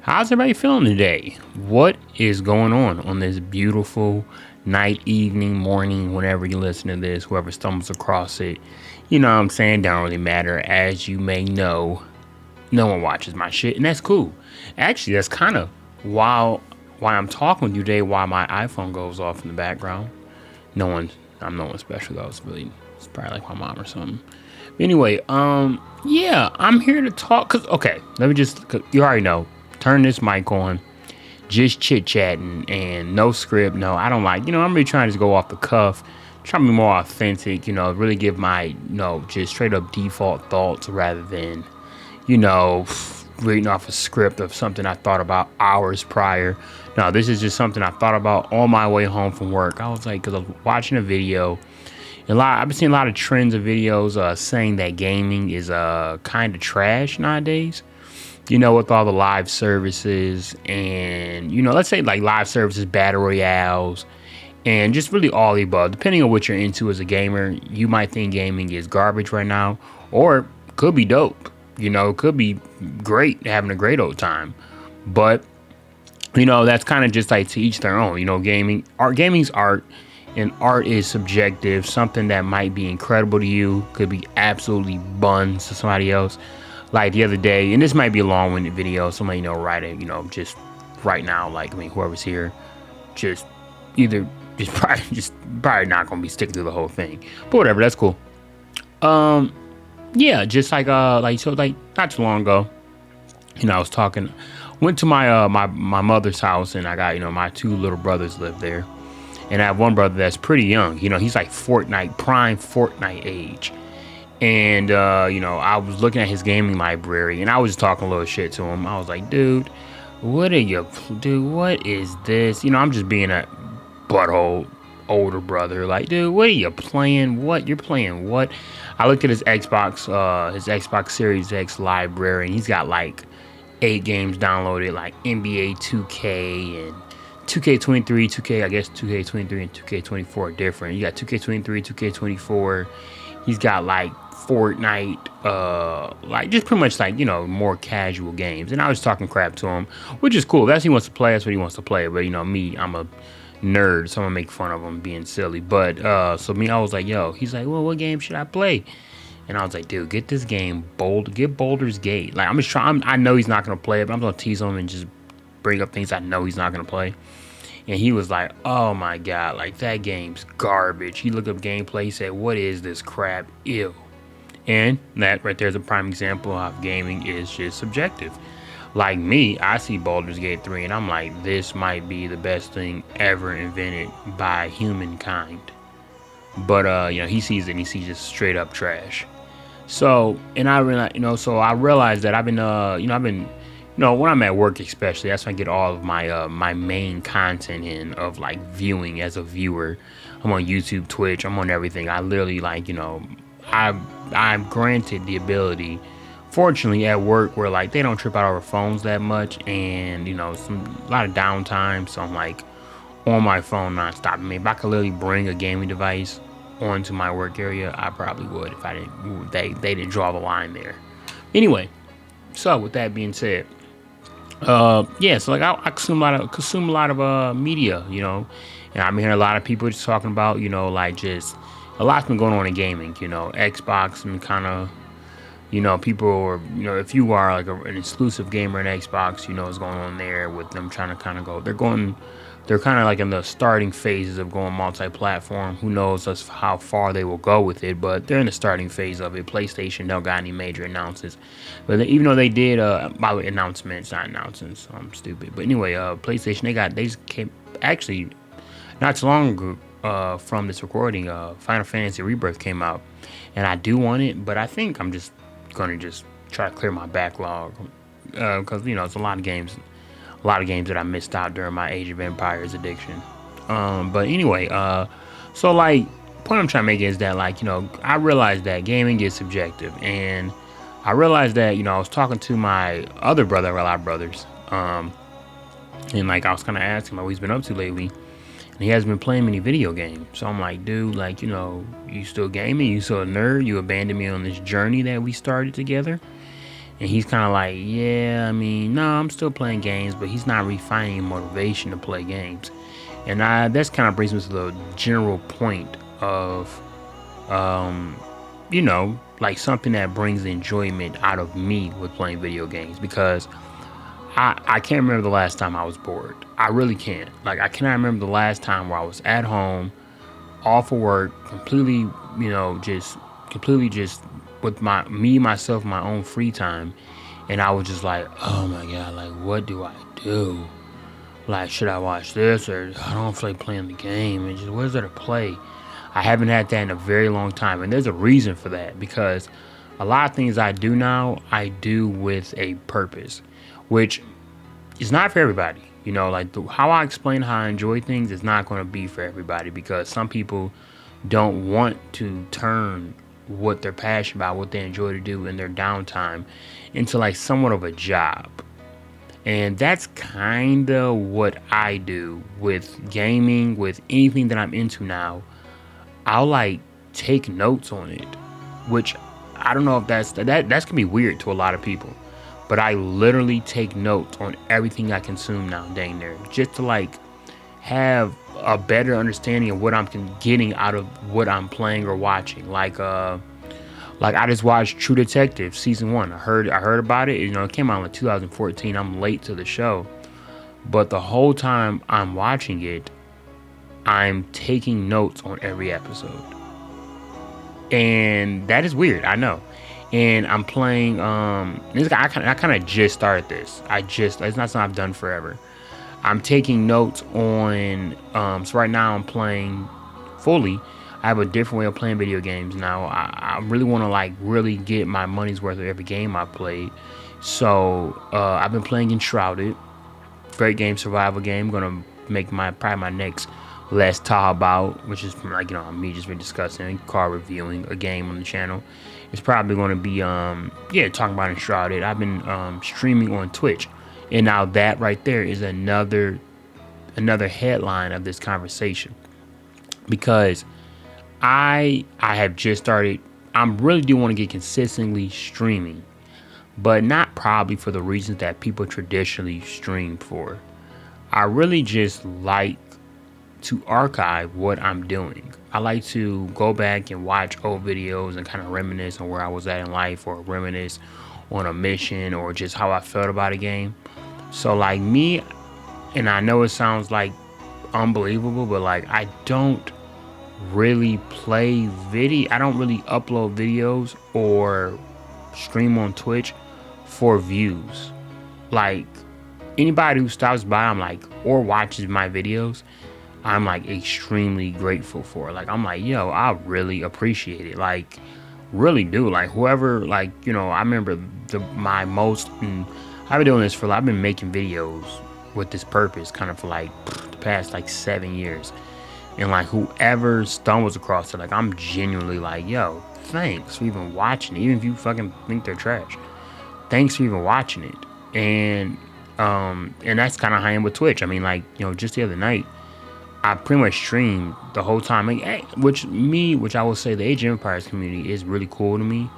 How's everybody feeling today? What is going on this beautiful night, evening, morning, whenever you listen to this, whoever stumbles across it? You know what I'm saying? Don't really matter. As you may know, no one watches my shit, and that's cool. Actually, that's kind of why I'm talking with you today, why my iPhone goes off in the background. No one, I'm no one special though. It's probably like my mom or something. Anyway, yeah, I'm here to talk. Cause okay, let me just. Cause you already know. Turn this mic on. Just chit chatting and no script. No, I don't like. I'm really trying to just go off the cuff. Trying to be more authentic. Really give my just straight up default thoughts rather than you know reading off a script of something I thought about hours prior. No, this is just something I thought about on my way home from work. I was like, because I was watching a video. I've been seeing a lot of trends of videos saying that gaming is kind of trash nowadays. With all the live services and let's say like live services, battle royales, and just really all the above. Depending on what you're into as a gamer, you might think gaming is garbage right now, or could be dope. It could be great, having a great old time. But that's kind of just like to each their own. Gaming's art, and art is subjective. Something that might be incredible to you could be absolutely buns to somebody else. Like the other day, and this might be a long-winded video. Somebody write it. Just right now. Like whoever's here, just either probably not gonna be sticking to the whole thing. But whatever, that's cool. Yeah, just like not too long ago, I was talking. Went to my mother's house, and I got my two little brothers live there, and I have one brother that's pretty young. He's like prime Fortnite age. And I was looking at his gaming library, and I was just talking a little shit to him. I was like, dude, what is this? I'm just being a butthole older brother. Like, dude, what are you playing? What you're playing? What? I looked at his Xbox Series X library, and he's got like 8 games downloaded, like NBA 2K and 2K23, 2K, I guess 2K23 and 2K24 are different. You got 2K23, 2K24. He's got like Fortnite, like just pretty much like, more casual games. And I was talking crap to him, which is cool. That's what he wants to play. That's what he wants to play. But me, I'm a nerd, so I'm gonna make fun of him being silly. But I was like, yo, he's like, well, what game should I play? And I was like, dude, get this game get Boulder's Gate. Like, I'm just trying. I know he's not gonna play it, but I'm gonna tease him and just bring up things I know he's not gonna play. And he was like, oh my god, like that game's garbage. He looked up gameplay, he said, what is this crap? Ew. And that right there is a prime example of how gaming is just subjective. Like me, I see Baldur's Gate 3 and I'm like, this might be the best thing ever invented by humankind. But he sees it and he sees just straight up trash. So, and I realized, I realized that when I'm at work especially, that's when I get all of my main content in of like viewing as a viewer. I'm on YouTube, Twitch, I'm on everything. I literally I'm granted the ability, fortunately at work, where like they don't trip out over phones that much, and a lot of downtime, so I'm like on my phone nonstop. I mean, if I could literally bring a gaming device onto my work area, I probably would if I didn't. They didn't draw the line there. Anyway, so with that being said, yeah, so like I consume a lot of media, and I'm hearing a lot of people just talking about, like just a lot's been going on in gaming, Xbox and kind of, people are, if you are like an exclusive gamer in Xbox, what's going on there with them trying to kind of go, they're kind of like in the starting phases of going multi-platform. Who knows how far they will go with it, but they're in the starting phase of it. PlayStation don't got any major announcements, but even though they did, by the way, announcements, not announcements. I'm stupid, but anyway, PlayStation they just came actually not too long ago from this recording. Final Fantasy Rebirth came out, and I do want it, but I think I'm just gonna try to clear my backlog because it's a lot of games that I missed out during my Age of Empires addiction. But anyway, so like, point I'm trying to make is that like, I realized that gaming is subjective, and I realized that, I was talking to my other brother, a lot of brothers, and like I was kind of asking him what he's been up to lately, and he hasn't been playing many video games. So I'm like, dude, like, you still gaming? You still a nerd? You abandoned me on this journey that we started together? And he's kind of like, yeah, I mean, no, I'm still playing games, but he's not refining motivation to play games. And that's kind of brings me to the general point of, um, like something that brings enjoyment out of me with playing video games, because I can't remember the last time I was bored. I really can't. Like, I cannot remember the last time where I was at home, off of work, completely, just completely just with myself, my own free time. And I was just like, oh my God, like, what do I do? Like, should I watch this, or I don't feel like playing the game? And just, where's there to play? I haven't had that in a very long time. And there's a reason for that, because a lot of things I do now, I do with a purpose, which is not for everybody. Like how I explain how I enjoy things is not going to be for everybody, because some people don't want to turn what they're passionate about, what they enjoy to do in their downtime, into like somewhat of a job. And that's kind of what I do with gaming, with anything that I'm into now. I'll like take notes on it, which I don't know if that's gonna be weird to a lot of people, but I literally take notes on everything I consume now, dang there, just to like have a better understanding of what I'm getting out of what I'm playing or watching. Like I just watched True Detective season 1. I heard about it. It came out in like 2014. I'm late to the show, but the whole time I'm watching it, I'm taking notes on every episode, and that is weird. I know. And I'm playing. I kind of just started this. It's not something I've done forever. I'm taking notes on. So right now I'm playing fully. I have a different way of playing video games now. I really want to like really get my money's worth of every game I played. So I've been playing Enshrouded. Great game, survival game. Gonna make probably my next Let's Talk About, which is like me just been discussing, car reviewing a game on the channel. It's probably going to be talking about Enshrouded. I've been streaming on Twitch, and now that right there is another headline of this conversation, because I have just started. I really do want to get consistently streaming, but not probably for the reasons that people traditionally stream for. I really just like to archive what I'm doing. I like to go back and watch old videos and kind of reminisce on where I was at in life, or reminisce on a mission, or just how I felt about a game. So like me, and I know it sounds like unbelievable, but like I don't really play video. I don't really upload videos or stream on Twitch for views. Like anybody who stops by, I'm like, or watches my videos, I'm like extremely grateful for. Like I'm like, yo, I really appreciate it. Like really do. Like whoever, like, I remember my most I've been doing this for, I've been making videos with this purpose kind of for like the past like 7 years. And like whoever stumbles across it, like I'm genuinely like, yo, thanks for even watching it. Even if you fucking think they're trash, thanks for even watching it. And that's kind of how I am with Twitch. I mean, like, just the other night, I pretty much streamed the whole time. Which I will say, the Age of Empires community is really cool to me.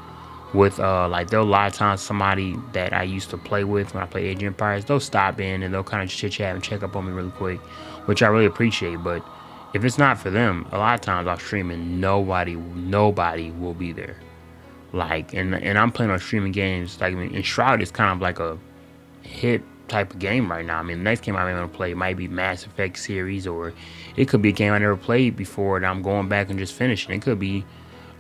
With like, there are a lot of times somebody that I used to play with when I play Age of Empires, they'll stop in and they'll kind of chit chat and check up on me really quick, which I really appreciate. But if it's not for them, a lot of times I'll stream and nobody will be there. Like, and I'm playing on streaming games. Like, I mean, Enshrouded is kind of like a hip type of game right now. I mean, the next game I'm going to play might be Mass Effect series, or it could be a game I never played before that I'm going back and just finishing. It could be,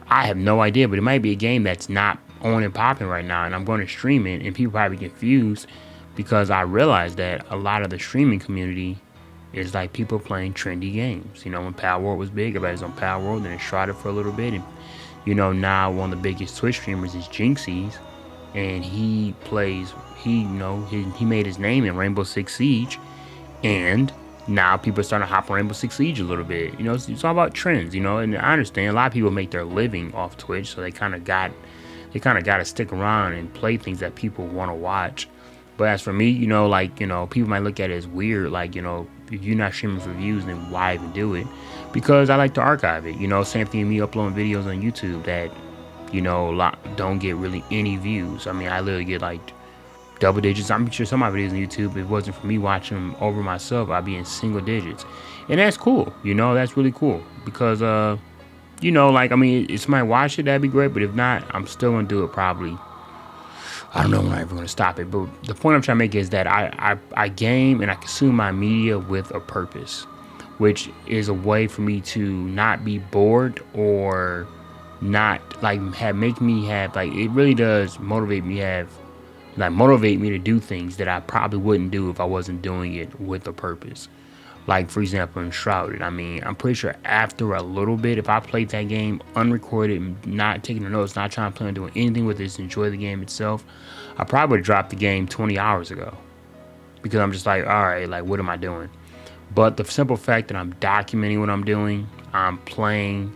I have no idea, but it might be a game that's not on and popping right now, and I'm going to stream it, and people probably confused, because I realized that a lot of the streaming community is like people playing trendy games. When Power World was big, everybody's on Power World, and Enshrouded for a little bit, and now one of the biggest Twitch streamers is Jinxies, and he made his name in Rainbow Six Siege, and now people are starting to hop on Rainbow Six Siege a little bit. It's all about trends, and I understand a lot of people make their living off Twitch, so they kind of got to stick around and play things that people want to watch. But as for me, people might look at it as weird, like, if you're not streaming for views, then why even do it? Because I like to archive it. Same thing with me uploading videos on YouTube that don't get really any views. I mean, I literally get like double digits. I'm sure some of my videos on YouTube, if it wasn't for me watching them over myself, I'd be in single digits. And that's cool. That's really cool because, like, I mean, if somebody watch it, that'd be great. But if not, I'm still going to do it probably. I don't know when I'm ever going to stop it. But the point I'm trying to make is that I game and I consume my media with a purpose, which is a way for me to not be bored or not like make me have like it really does motivate me to do things that I probably wouldn't do if I wasn't doing it with a purpose. Like, for example, in Shrouded, I mean, I'm pretty sure after a little bit, if I played that game unrecorded, not taking the notes, not trying to plan on doing anything with it, just enjoy the game itself, I probably would have dropped the game 20 hours ago. Because I'm just like, all right, like, what am I doing? But the simple fact that I'm documenting what I'm doing, I'm playing,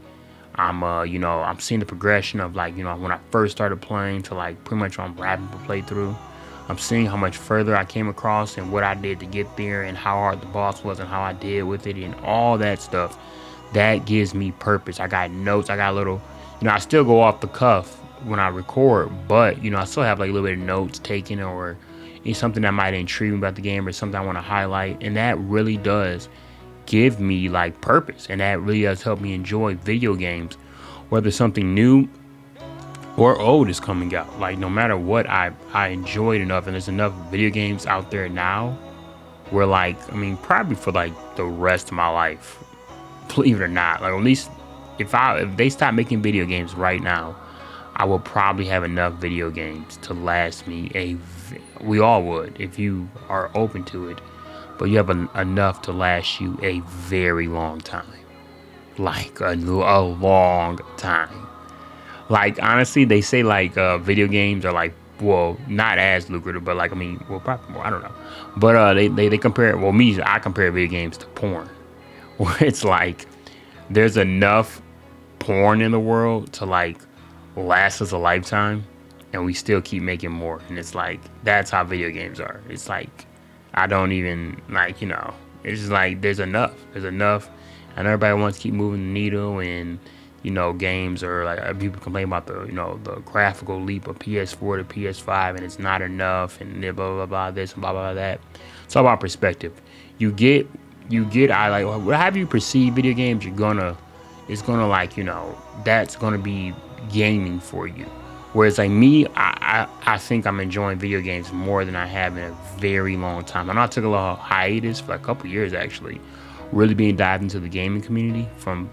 I'm seeing the progression of like, when I first started playing to like pretty much I'm wrapping the playthrough. I'm seeing how much further I came across and what I did to get there and how hard the boss was and how I did with it and all that stuff. That gives me purpose. I got notes. I got little, I still go off the cuff when I record, but, I still have like a little bit of notes taken or it's something that might intrigue me about the game or something I want to highlight. And that really does give me like purpose. And that really does help me enjoy video games, whether something new or old is coming out. Like no matter what, I enjoy it enough, and there's enough video games out there now where like, I mean, probably for like the rest of my life, believe it or not, like at least if they stop making video games right now, I will probably have enough video games to last me we all would if you are open to it, but you have enough to last you a very long time, like a long time. Like, honestly, they say, like, video games are, like, well, not as lucrative, but, like, I mean, well, probably more, I don't know. But they compare, well, I compare video games to porn, where it's, like, there's enough porn in the world to, like, last us a lifetime, and we still keep making more. And it's, like, that's how video games are. It's, like, I don't even, like, it's just, like, there's enough. And everybody wants to keep moving the needle, and games are like people complain about the graphical leap of PS4 to PS5 and it's not enough and blah blah blah this and blah blah that. It's all about perspective. You get I like whatever you perceive video games, it's gonna like that's gonna be gaming for you. Whereas like me, I think I'm enjoying video games more than I have in a very long time. I know I took a little hiatus for a couple years actually, really being dived into the gaming community from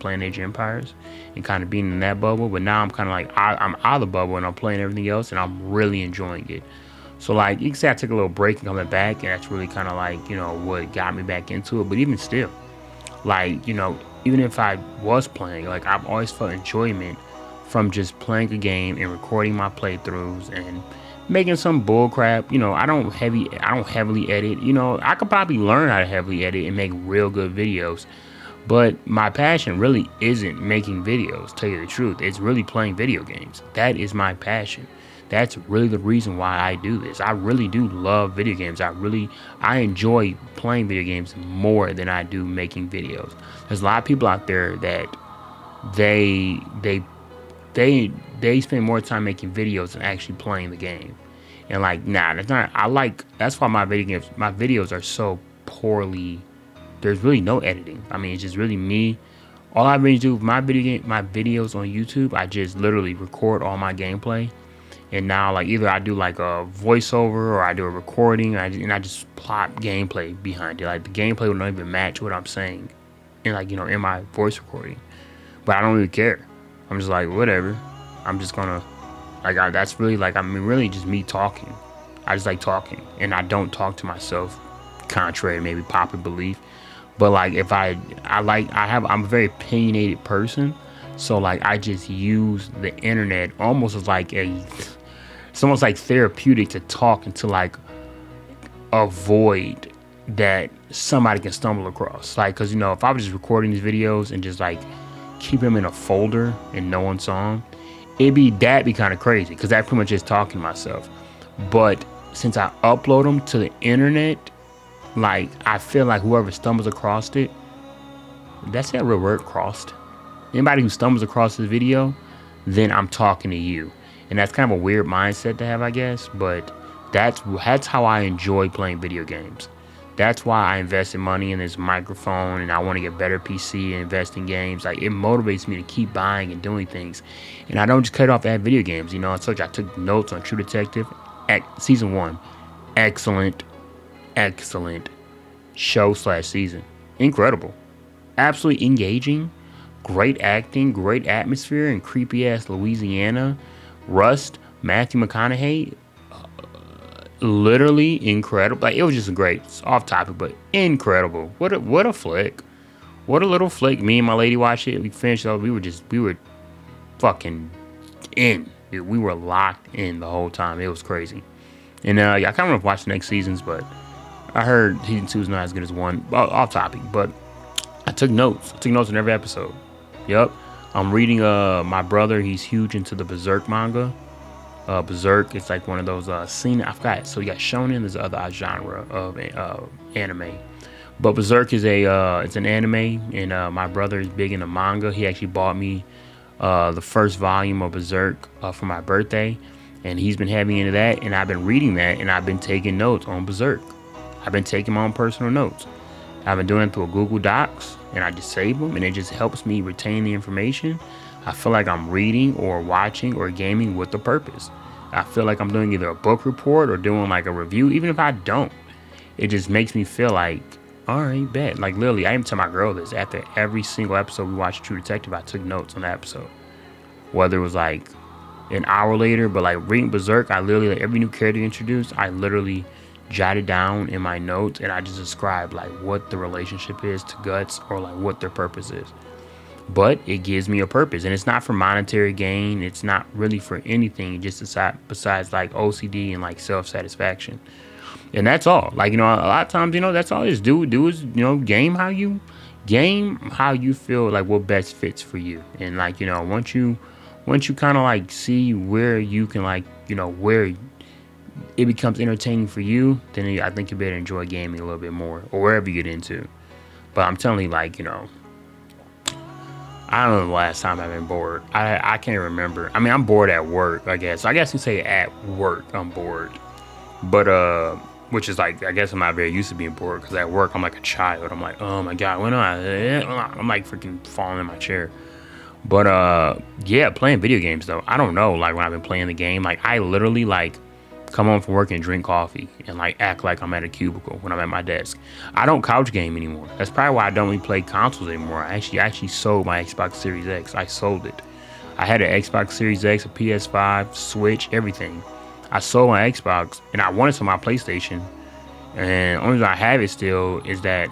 playing Age of Empires and kind of being in that bubble. But now I'm kind of like, I'm out of the bubble and I'm playing everything else and I'm really enjoying it. So like, you can say I took a little break and coming back, and that's really kind of like, what got me back into it. But even still, like, even if I was playing, like I've always felt enjoyment from just playing a game and recording my playthroughs and making some bull crap. I don't heavily edit. I could probably learn how to heavily edit and make real good videos. But my passion really isn't making videos, to tell you the truth. It's really playing video games. That is my passion. That's really the reason why I do this. I really do love video games. I enjoy playing video games more than I do making videos. There's a lot of people out there that they spend more time making videos than actually playing the game. And like, nah, that's why my videos are so poorly. There's really no editing. I mean, it's just really me. All I really do with my videos on YouTube, I just literally record all my gameplay. And now like either I do like a voiceover or I do a recording and I just plot gameplay behind it. Like the gameplay will not even match what I'm saying in like, in my voice recording. But I don't really care. I'm just like, whatever. I'm just gonna, that's really like, I mean, really just me talking. I just like talking, and I don't talk to myself, contrary to maybe popular belief. But like, if I'm a very opinionated person, so like, I just use the internet almost as like it's almost like therapeutic to talk and to like avoid that somebody can stumble across. Like, cause if I was just recording these videos and just like keep them in a folder and no one saw them, that'd be kind of crazy, because that pretty much is talking to myself. But since I upload them to the internet, like I feel like whoever stumbles across it, that's that real word, crossed. Anybody who stumbles across this video, then I'm talking to you. And that's kind of a weird mindset to have, I guess, but that's how I enjoy playing video games. That's why I invested money in this microphone, and I want to get better PC and invest in games. Like, it motivates me to keep buying and doing things. And I don't just cut off at video games. I told you I took notes on True Detective season 1. Excellent, excellent show/season. Incredible. Absolutely engaging. Great acting, great atmosphere in creepy ass Louisiana. Rust, Matthew McConaughey, literally incredible. Like, it was just great. It's off topic, but incredible. What a flick. What a little flick. Me and my lady watched it. We finished it. We were fucking in. Dude, we were locked in the whole time. It was crazy. And I can't remember if I watched the next seasons, but I heard season 2 is not as good as 1. Off topic, but I took notes. I took notes in every episode. Yep. I'm reading my brother, he's huge into the Berserk manga. Berserk, it's like one of those scene, I forgot. So you got shonen, there's other genre of anime. But Berserk is it's an anime, and my brother is big into manga. He actually bought me the first volume of Berserk for my birthday, and he's been heavy into that, and I've been reading that, and I've been taking notes on Berserk. I've been taking my own personal notes. I've been doing it through a Google Docs, and I just save them, and it just helps me retain the information. I feel like I'm reading or watching or gaming with a purpose. I feel like I'm doing either a book report or doing like a review, even if I don't. It just makes me feel like, all right, bet. Like, literally, I even tell my girl this. After every single episode we watched True Detective, I took notes on the episode. Whether it was like an hour later, but like reading Berserk, I literally, like, every new character introduced, I literally jotted down in my notes, and I just described like what the relationship is to Guts, or like what their purpose is. But it gives me a purpose, and it's not for monetary gain. It's not really for anything, just besides like OCD and like self-satisfaction. And that's all. Like, a lot of times, that's all is do is, game how you feel like what best fits for you. And like, once you kind of like see where you can, like, where it becomes entertaining for you, then I think you better enjoy gaming a little bit more, or wherever you get into. But I'm telling you, like, I don't know the last time I've been bored. I can't remember. I mean, I'm bored at work, I guess. I guess you say at work I'm bored. But, which is like, I guess I'm not very used to being bored, because at work I'm like a child. I'm like, oh my God, when I'm like freaking falling in my chair. But, yeah, playing video games though. I don't know, like, when I've been playing the game, like, I literally, like, come home from work and drink coffee and like act like I'm at a cubicle when I'm at my desk. I don't couch game anymore. That's probably why I don't really play consoles anymore. I actually sold my Xbox Series X. I sold it. I had an Xbox Series X, a PS5, Switch, everything. I sold my Xbox, and I wanted some of my PlayStation. And the only reason I have it still is that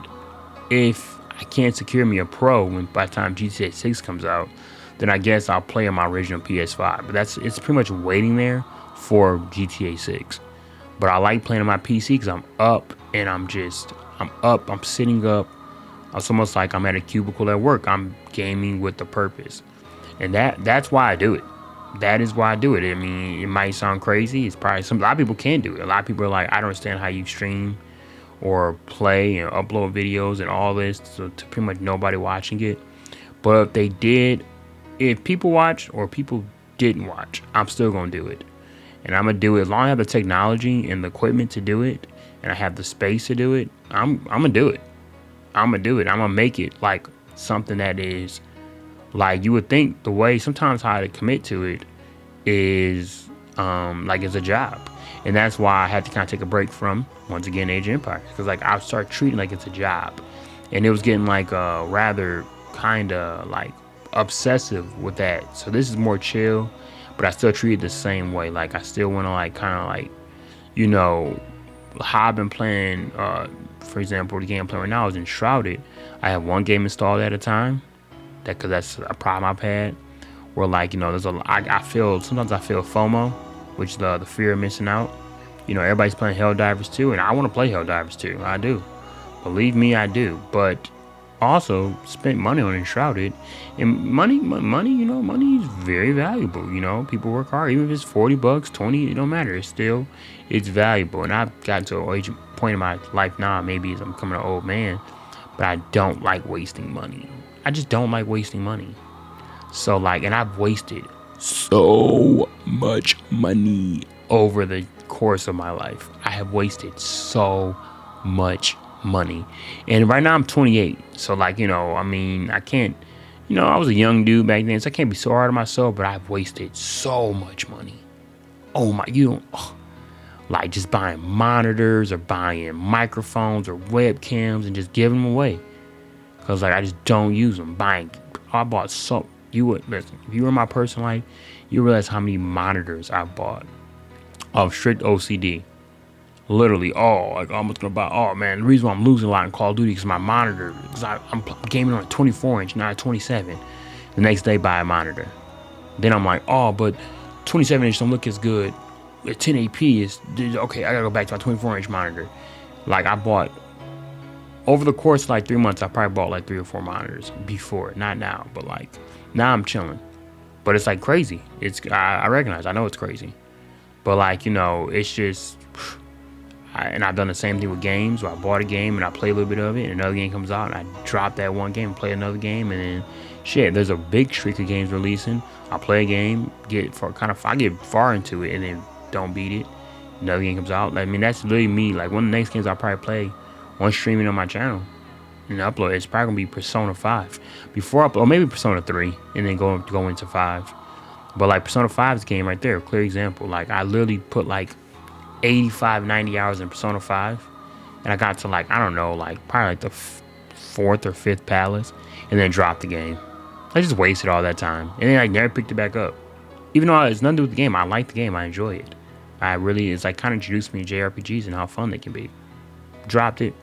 if I can't secure me a Pro by the time GTA 6 comes out, then I guess I'll play on my original PS5. But it's pretty much waiting there for GTA 6. But I like playing on my PC because I'm up, and I'm sitting up. It's almost like I'm at a cubicle at work. I'm gaming with a purpose. And that's why I do it. That is why I do it. I mean, it might sound crazy. It's probably a lot of people can't do it. A lot of people are like, I don't understand how you stream or play and upload videos and all this to pretty much nobody watching it. But if people watch or people didn't watch, I'm still going to do it. And I'm going to do it as long as I have the technology and the equipment to do it, and I have the space to do it. I'm going to do it. I'm going to do it. I'm going to make it like something that is like, you would think the way sometimes how to commit to it is like it's a job. And that's why I had to kind of take a break from, once again, Age of Empires. Because like I started treating it like it's a job. And it was getting like rather kind of like obsessive with that. So this is more chill, but I still treat it the same way. Like I still want to like kind of like, how I've been playing, for example, the game I'm playing right now is Enshrouded. I have one game installed at a time. Because that's a problem I've had, where like, sometimes I feel FOMO, which is the fear of missing out. Everybody's playing Helldivers 2, and I want to play Helldivers 2. I do. Believe me, I do. But also spent money on Enshrouded, and money is very valuable. People work hard, even if it's $40, 20, it don't matter. It's valuable. And I've gotten to a point in my life now, maybe as I'm becoming an old man, but I don't like wasting money. I just don't like wasting money. So like, and I've wasted so much money over the course of my life. I have wasted so much money. And right now I'm 28. So like, I mean, I can't, I was a young dude back then, so I can't be so hard on myself, but I've wasted so much money. Oh my, like just buying monitors or buying microphones or webcams and just giving them away. Cause like I just don't use them. I bought so, you would listen, if you were in my personal life, you realize how many monitors I bought of strict OCD. Literally, like I'm gonna buy. Oh man, the reason why I'm losing a lot in Call of Duty is my monitor. Because I'm gaming on a 24 inch, not a 27. The next day, buy a monitor. Then I'm like, but 27 inch don't look as good. 1080p is okay. I gotta go back to my 24 inch monitor. Like I bought over the course of like 3 months, I probably bought like 3 or 4 monitors before. Not now, but like now I'm chilling. But it's like crazy. I recognize. I know it's crazy. But like it's just. And I've done the same thing with games where I bought a game and I play a little bit of it, and another game comes out and I drop that one game and play another game, and then there's a big streak of games releasing. I play a game, I get far into it and then don't beat it. Another game comes out. I mean, that's literally me. Like one of the next games I'll probably play on streaming on my channel and upload, it's probably gonna be Persona 5. Or maybe Persona 3 and then go into 5. But like Persona 5's game right there, clear example. Like I literally put like 85, 90 hours in Persona 5, and I got to like, I don't know, like probably like the 4th or 5th palace, and then dropped the game. I just wasted all that time, and then I never picked it back up. Even though it's nothing to do with the game, I like the game, I enjoy it. It's like kind of introduced me to JRPGs and how fun they can be. Dropped it,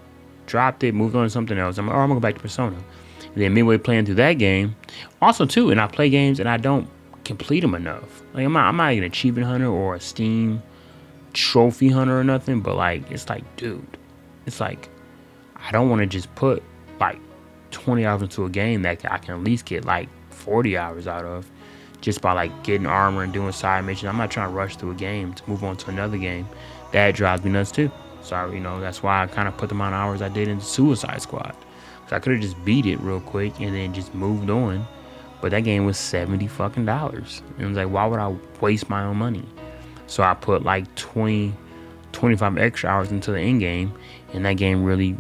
moved on to something else. I'm gonna go back to Persona. And then midway playing through that game, also too, and I play games and I don't complete them enough. Like I'm not an achievement hunter or a Steam trophy hunter or nothing, but like it's like, dude, it's like I don't want to just put like 20 hours into a game that I can at least get like 40 hours out of just by like getting armor and doing side missions. I'm not trying to rush through a game to move on to another game. That drives me nuts too. So that's why I kind of put the amount of hours I did into Suicide Squad, because I could have just beat it real quick and then just moved on, but that game was $70 fucking, and it was like, why would I waste my own money? So I put like 25 extra hours into the end game, and that game really,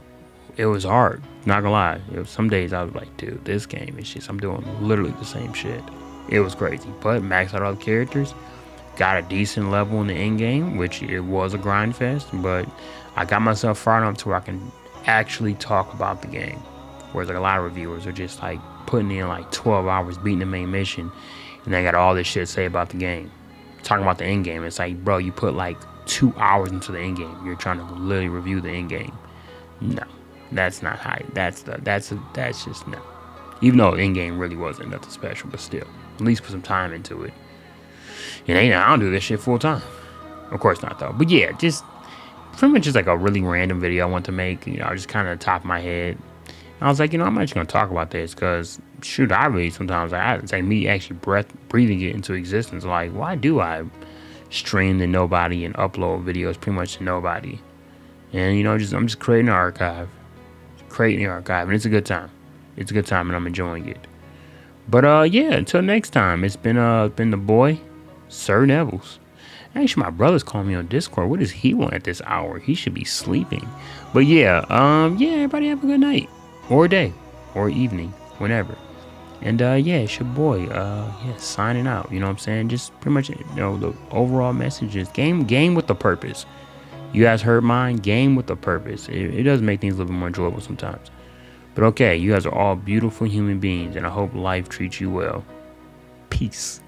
it was hard. Not gonna lie. Some days I was like, dude, this game is just, I'm doing literally the same shit. It was crazy. But maxed out all the characters, got a decent level in the end game, which it was a grind fest, but I got myself far enough to where I can actually talk about the game. Whereas like a lot of reviewers are just like putting in like 12 hours beating the main mission, and they got all this shit to say about the game. Talking about the end game, it's like, bro, you put like 2 hours into the end game. You're trying to literally review the end game. No, that's not high. That's just no. Even though the end game really wasn't nothing special, but still, at least put some time into it. And I don't do this shit full time. Of course not though. But yeah, just pretty much just like a really random video I want to make. Just kind of the top of my head. I was like, I'm not just gonna talk about this because shoot, I really sometimes it's like me actually breathing it into existence. Like, why do I stream to nobody and upload videos pretty much to nobody? And I'm just creating an archive, and it's a good time. It's a good time, and I'm enjoying it. But yeah, until next time, it's been the boy, Sir Neville's. Actually, my brother's calling me on Discord. What does he want at this hour? He should be sleeping. But yeah, everybody have a good night. Or day, or evening, whenever. And yeah, it's your boy, signing out. You know what I'm saying? Just pretty much, the overall message is game with a purpose. You guys heard mine, game with a purpose. It does make things a little bit more enjoyable sometimes. But okay, you guys are all beautiful human beings, and I hope life treats you well. Peace.